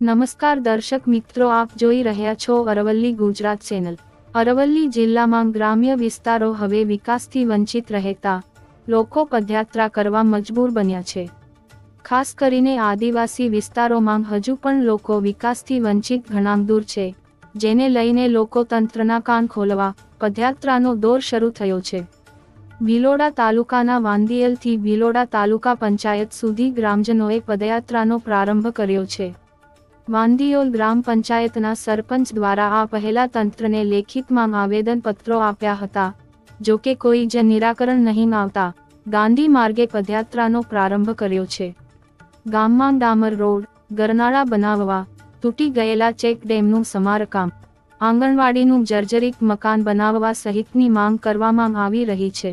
નમસ્કાર દર્શક મિત્રો, આપ જોઈ રહ્યા છો અરવલ્લી ગુજરાત ચેનલ। અરવલ્લી જિલ્લામાં ગ્રામ્ય વિસ્તારો હવે વિકાસથી વંચિત રહેતા લોકો પદયાત્રા કરવા મજબૂર બન્યા છે। ખાસ કરીને આદિવાસી વિસ્તારોમાં હજુ પણ લોકો વિકાસથી વંચિત ઘણા દૂર છે, જેને લઈને લોકો તંત્રના કાન ખોલવા પદયાત્રાનો દોર શરૂ થયો છે। ભિલોડા તાલુકાના વાંદિયલથી ભિલોડા તાલુકા પંચાયત સુધી ગ્રામજનોએ પદયાત્રાનો પ્રારંભ કર્યો છે। વાંદિયોલ ગ્રામ પંચાયતના સરપંચ દ્વારા આ પહેલા તંત્રને લેખિતમાં આવેદનપત્રો આપ્યા હતા, જો કે કોઈ જ નિરાકરણ નહીં આવતા ગાંધી માર્ગે પદયાત્રાનો પ્રારંભ કર્યો છે। ગામમાં ડામર રોડ, ગરનાળા બનાવવા, તૂટી ગયેલા ચેક ડેમનું સમારકામ, આંગણવાડીનું જર્જરિત મકાન બનાવવા સહિતની માંગ કરવામાં આવી રહી છે।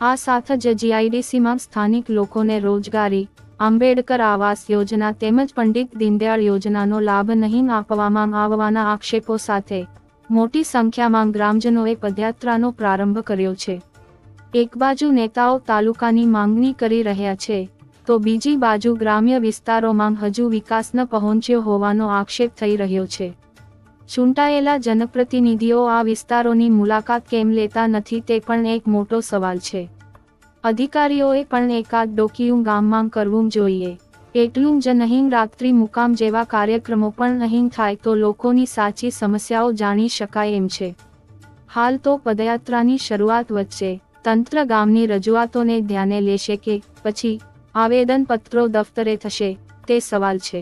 આ સાથે જ જીઆઈડીસીમાં સ્થાનિક લોકોને રોજગારી, આંબેડકર આવાસ યોજના તેમજ પંડિત દીનદયાળ યોજનાનો લાભ નહીં આપવામાં આવવાના આક્ષેપો સાથે મોટી સંખ્યામાં ગ્રામજનોએ પદયાત્રાનો પ્રારંભ કર્યો છે। એક બાજુ નેતાઓ તાલુકાની માંગણી કરી રહ્યા છે, તો બીજી બાજુ ગ્રામ્ય વિસ્તારોમાં હજુ વિકાસ ન પહોંચ્યો હોવાનો આક્ષેપ થઈ રહ્યો છે। ચૂંટાયેલા જનપ્રતિનિધિઓ આ વિસ્તારોની મુલાકાત કેમ લેતા નથી તે પણ એક મોટો સવાલ છે। અધિકારીઓએ પણ એકાદ ડોકિયું ગામમાં કરવું જોઈએ। એટલું જ નહીં, રાત્રિ મુકામ જેવા કાર્યક્રમો પણ નહીં થાય તો લોકોની સાચી સમસ્યાઓ જાણી શકાય એમ છે। હાલ તો પદયાત્રાની શરૂઆત વચ્ચે તંત્ર ગામની રજૂઆતોને ધ્યાને લેશે કે પછી આવેદનપત્રો દફતરે થશે, તે સવાલ છે।